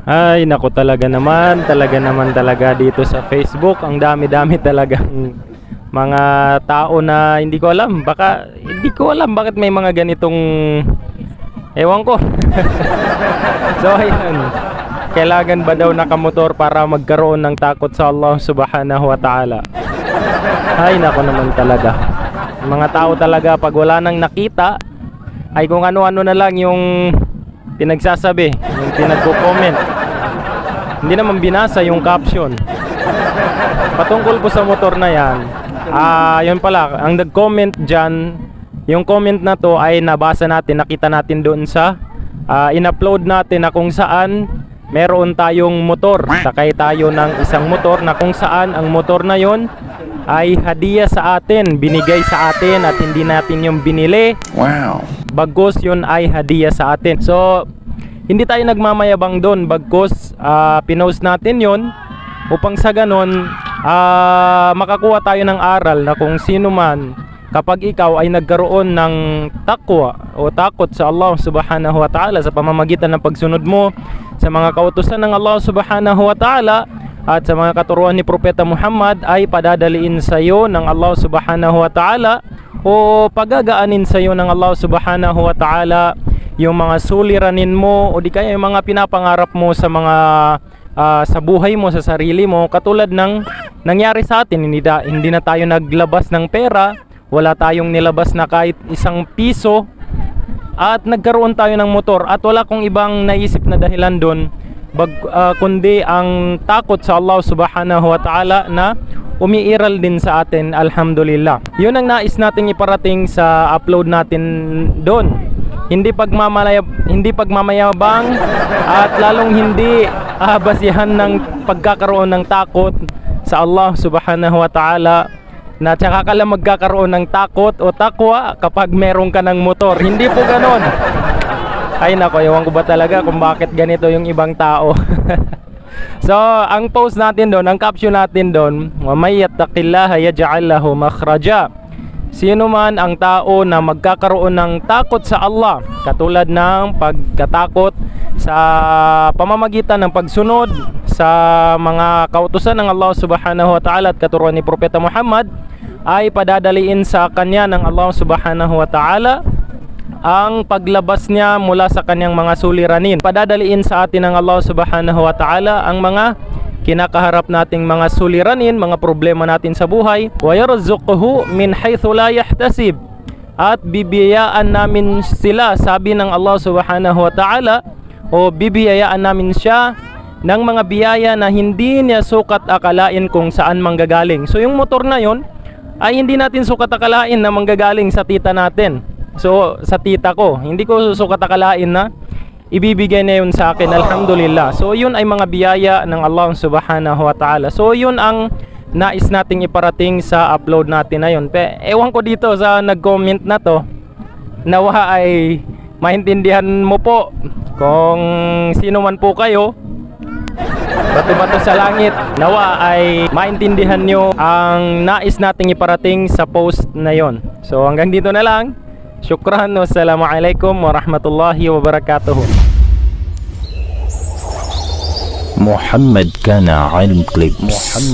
Ay, naku talaga naman talaga dito sa Facebook. Ang dami-dami talagang mga tao na hindi ko alam. Hindi ko alam bakit may mga ganitong ewan ko. So ayun, kailangan ba daw nakamotor para magkaroon ng takot sa Allah subhanahu wa ta'ala? Ay, naku naman talaga. Mga tao talaga pag wala nang nakita ay kung ano-ano na lang yung pinagsasabi, yung pinagko-comment. Hindi naman binasa yung caption. Patungkol po sa motor na yan, yun pala, ang nag-comment dyan, yung comment na to ay nabasa natin, nakita natin doon sa in-upload natin na kung saan meron tayong motor. Sakay tayo ng isang motor na kung saan ang motor na yon ay hadiah sa atin, binigay sa atin at hindi natin yung binili. Wow. Bagkus yun ay hadiah sa atin. So hindi tayo nagmamayabang doon, bagkus pinost natin yon upang sa ganon makakuha tayo ng aral na kung sino man, kapag ikaw ay nagkaroon ng takwa o takot sa Allah subhanahu wa ta'ala sa pamamagitan ng pagsunod mo sa mga kautusan ng Allah subhanahu wa ta'ala at sa mga katuruan ni Propeta Muhammad, ay padadaliin sa iyo ng Allah subhanahu wa ta'ala o pagagaanin sa iyo ng Allah subhanahu wa ta'ala yung mga suliranin mo o di kaya yung mga pinapangarap mo sa mga sa buhay mo, sa sarili mo, katulad ng nangyari sa atin. Hindi na tayo naglabas ng pera, wala tayong nilabas na kahit isang piso, at nagkaroon tayo ng motor at wala kong ibang naisip na dahilan doon kundi ang takot sa Allah subhanahu wa ta'ala na umiiral din sa atin. Alhamdulillah, yun ang nais nating iparating sa upload natin doon. Hindi pagmamayabang at lalong hindi basihan ng pagkakaroon ng takot sa Allah subhanahu wa ta'ala na tsaka ka lang magkakaroon ng takot o takwa kapag meron ka ng motor. Hindi po ganon. Ay nako, ewan ko ba talaga kung bakit ganito yung ibang tao. So ang post natin doon, ang caption natin doon, wa may yattaqillaha yaj'al lahu makhraja. Sino man ang tao na magkakaroon ng takot sa Allah, katulad ng pagkatakot sa pamamagitan ng pagsunod sa mga kautusan ng Allah subhanahu wa ta'ala at katuruan ni Propeta Muhammad, ay padadaliin sa kanya ng Allah subhanahu wa ta'ala ang paglabas niya mula sa kanyang mga suliranin. Padadaliin sa atin ng Allah subhanahu wa ta'ala ang mga kinakaharap nating mga suliranin, mga problema natin sa buhay. Wa yarzuquhu min haythu la yahtasib, at bibiyayaan namin sila, sabi ng Allah subhanahu wa ta'ala, o bibiyayaan namin siya ng mga biyaya na hindi niya sukat akalain kung saan manggagaling. So yung motor na yon ay hindi natin sukat akalain na manggagaling sa tita natin. So sa tita ko, hindi ko sukat akalain na ibibigay na yun sa akin. Alhamdulillah. So yun ay mga biyaya ng Allah subhanahu wa ta'ala. So yun ang nais nating iparating sa upload natin na yun. Ewan ko dito sa nag-comment na to, nawa ay maintindihan mo po kung sino man po kayo, bato-bato sa langit, nawa ay maintindihan nyo ang nais nating iparating sa post na yon. So hanggang dito na lang. Syukran, wassalamualaikum warahmatullahi wabarakatuh. محمد كان علم كليبس.